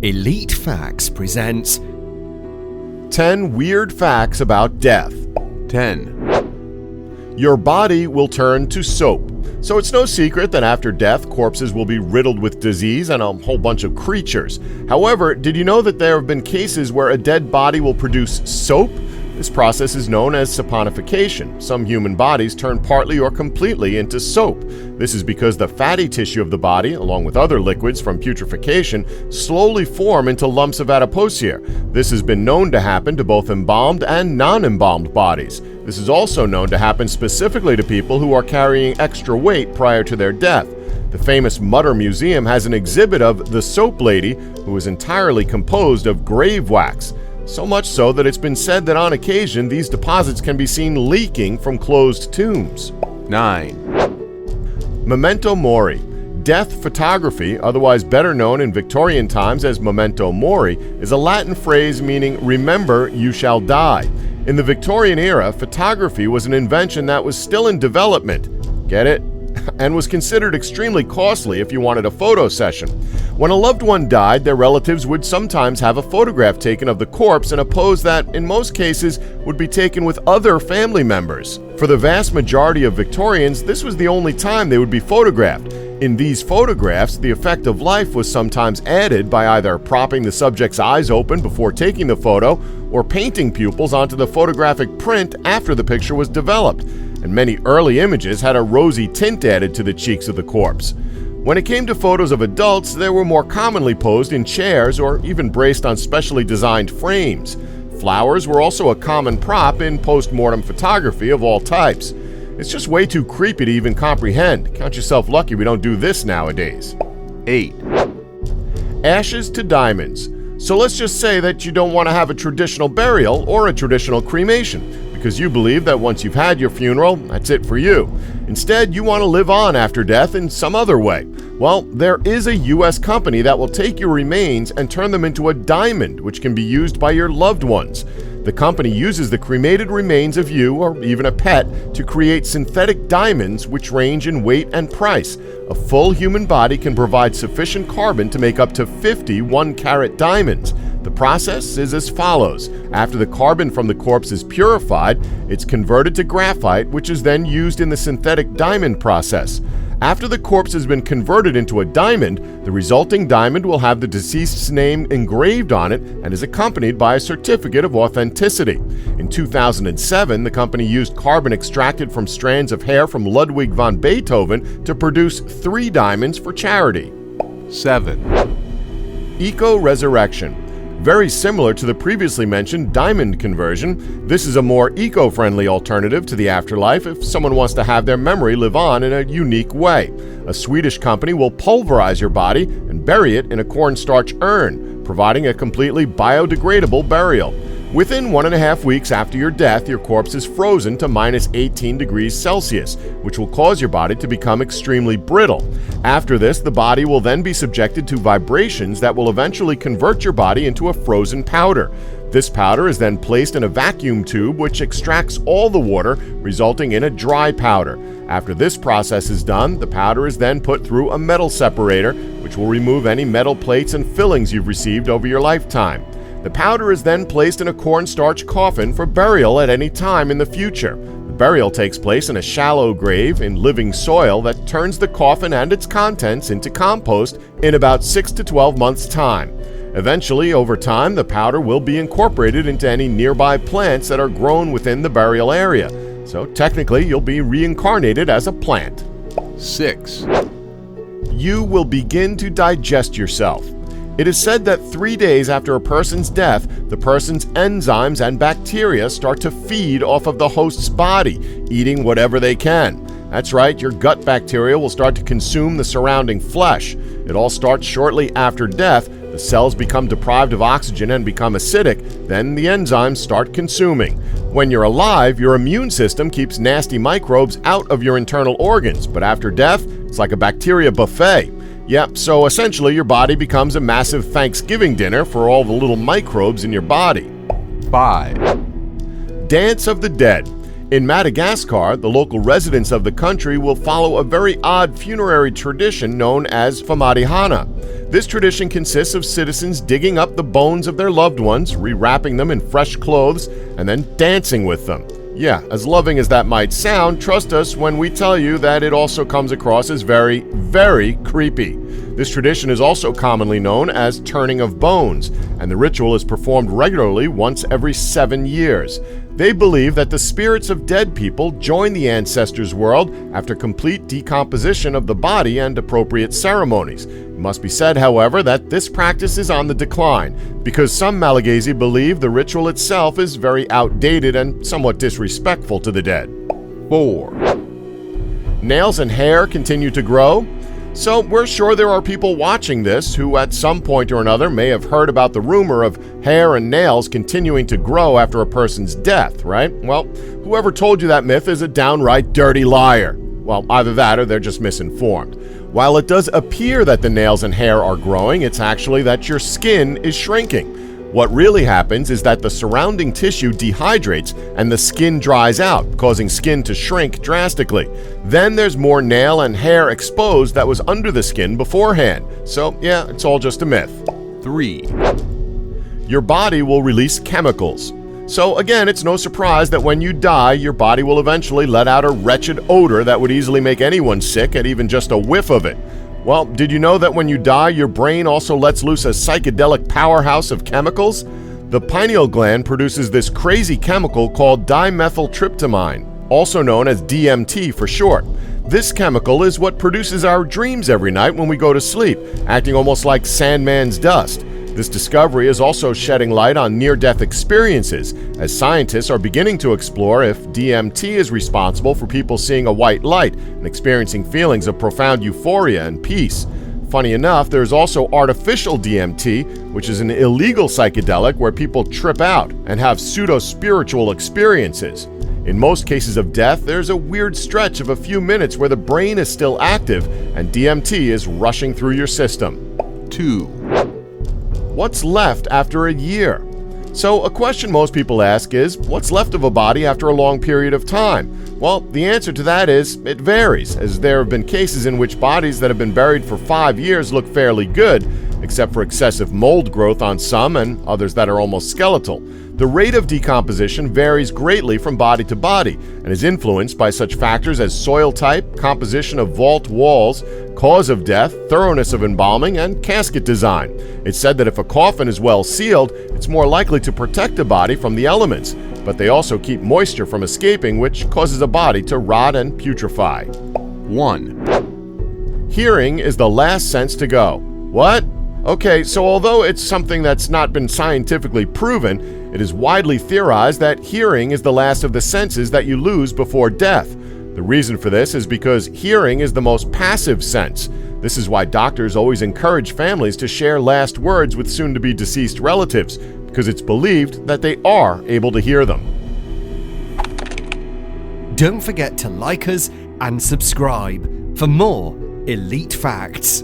Elite Facts presents 10 Weird Facts About Death. 10. Your body will turn to soap. So it's no secret that after death, corpses will be riddled with disease and a whole bunch of creatures. However, did you know that there have been cases where a dead body will produce soap? This process is known as saponification. Some human bodies turn partly or completely into soap. This is because the fatty tissue of the body, along with other liquids from putrefaction, slowly form into lumps of adipocere. This has been known to happen to both embalmed and non-embalmed bodies. This is also known to happen specifically to people who are carrying extra weight prior to their death. The famous Mutter Museum has an exhibit of the Soap Lady, who is entirely composed of grave wax. So much so that it's been said that on occasion these deposits can be seen leaking from closed tombs. 9. Memento Mori. Death photography, otherwise better known in Victorian times as memento mori, is a Latin phrase meaning remember you shall die. In the Victorian era, photography was an invention that was still in development. Get it? And was considered extremely costly if you wanted a photo session. When a loved one died, their relatives would sometimes have a photograph taken of the corpse in a pose that, in most cases, would be taken with other family members. For the vast majority of Victorians, this was the only time they would be photographed. In these photographs, the effect of life was sometimes added by either propping the subject's eyes open before taking the photo or painting pupils onto the photographic print after the picture was developed. And many early images had a rosy tint added to the cheeks of the corpse. When it came to photos of adults, they were more commonly posed in chairs or even braced on specially designed frames. Flowers were also a common prop in post-mortem photography of all types. It's just way too creepy to even comprehend. Count yourself lucky we don't do this nowadays. 8. Ashes to diamonds. So let's just say that you don't want to have a traditional burial or a traditional cremation, because you believe that once you've had your funeral, that's it for you. Instead, you want to live on after death in some other way. Well, there is a U.S. company that will take your remains and turn them into a diamond, which can be used by your loved ones. The company uses the cremated remains of you or even a pet to create synthetic diamonds which range in weight and price. A full human body can provide sufficient carbon to make up to 50 1-carat diamonds. The process is as follows. After the carbon from the corpse is purified, it's converted to graphite, which is then used in the synthetic diamond process. After the corpse has been converted into a diamond, the resulting diamond will have the deceased's name engraved on it and is accompanied by a certificate of authenticity. In 2007, the company used carbon extracted from strands of hair from Ludwig van Beethoven to produce 3 diamonds for charity. 7. Eco-resurrection. Very similar to the previously mentioned diamond conversion, this is a more eco-friendly alternative to the afterlife if someone wants to have their memory live on in a unique way. A Swedish company will pulverize your body and bury it in a cornstarch urn, providing a completely biodegradable burial. Within 1.5 weeks after your death, your corpse is frozen to minus 18 degrees Celsius, which will cause your body to become extremely brittle. After this, the body will then be subjected to vibrations that will eventually convert your body into a frozen powder. This powder is then placed in a vacuum tube which extracts all the water, resulting in a dry powder. After this process is done, the powder is then put through a metal separator, which will remove any metal plates and fillings you've received over your lifetime. The powder is then placed in a cornstarch coffin for burial at any time in the future. The burial takes place in a shallow grave in living soil that turns the coffin and its contents into compost in about 6 to 12 months' time. Eventually, over time, the powder will be incorporated into any nearby plants that are grown within the burial area. So technically, you'll be reincarnated as a plant. 6. You will begin to digest yourself. It is said that 3 days after a person's death, the person's enzymes and bacteria start to feed off of the host's body, eating whatever they can. That's right, your gut bacteria will start to consume the surrounding flesh. It all starts shortly after death. The cells become deprived of oxygen and become acidic, then the enzymes start consuming. When you're alive, your immune system keeps nasty microbes out of your internal organs, but after death, it's like a bacteria buffet. Yep, so essentially your body becomes a massive Thanksgiving dinner for all the little microbes in your body. 5. Dance of the Dead. In Madagascar, the local residents of the country will follow a very odd funerary tradition known as Famadihana. This tradition consists of citizens digging up the bones of their loved ones, rewrapping them in fresh clothes, and then dancing with them. Yeah, as loving as that might sound, trust us when we tell you that it also comes across as very, very creepy. This tradition is also commonly known as turning of bones, and the ritual is performed regularly once every 7 years. They believe that the spirits of dead people join the ancestors' world after complete decomposition of the body and appropriate ceremonies. It must be said, however, that this practice is on the decline, because some Malagasy believe the ritual itself is very outdated and somewhat disrespectful to the dead. 4. Nails and hair continue to grow. So we're sure there are people watching this who at some point or another may have heard about the rumor of hair and nails continuing to grow after a person's death, right? Well, whoever told you that myth is a downright dirty liar. Well, either that or they're just misinformed. While it does appear that the nails and hair are growing, it's actually that your skin is shrinking. What really happens is that the surrounding tissue dehydrates and the skin dries out, causing skin to shrink drastically. Then there's more nail and hair exposed that was under the skin beforehand. So yeah, it's all just a myth. 3. Your body will release chemicals. So again, it's no surprise that when you die, your body will eventually let out a wretched odor that would easily make anyone sick at even just a whiff of it. Well, did you know that when you die, your brain also lets loose a psychedelic powerhouse of chemicals? The pineal gland produces this crazy chemical called dimethyltryptamine, also known as DMT for short. This chemical is what produces our dreams every night when we go to sleep, acting almost like Sandman's dust. This discovery is also shedding light on near-death experiences, as scientists are beginning to explore if DMT is responsible for people seeing a white light and experiencing feelings of profound euphoria and peace. Funny enough, there's also artificial DMT, which is an illegal psychedelic where people trip out and have pseudo-spiritual experiences. In most cases of death, there's a weird stretch of a few minutes where the brain is still active and DMT is rushing through your system. 2. What's left after a year? So a question most people ask is, what's left of a body after a long period of time? Well, the answer to that is, it varies, as there have been cases in which bodies that have been buried for 5 years look fairly good, except for excessive mold growth on some and others that are almost skeletal. The rate of decomposition varies greatly from body to body and is influenced by such factors as soil type, composition of vault walls, cause of death, thoroughness of embalming, and casket design. It's said that if a coffin is well sealed, it's more likely to protect a body from the elements, but they also keep moisture from escaping, which causes a body to rot and putrefy. 1. Hearing is the last sense to go. What? Okay, so although it's something that's not been scientifically proven, it is widely theorized that hearing is the last of the senses that you lose before death. The reason for this is because hearing is the most passive sense. This is why doctors always encourage families to share last words with soon-to-be deceased relatives, because it's believed that they are able to hear them. Don't forget to like us and subscribe for more Elite Facts.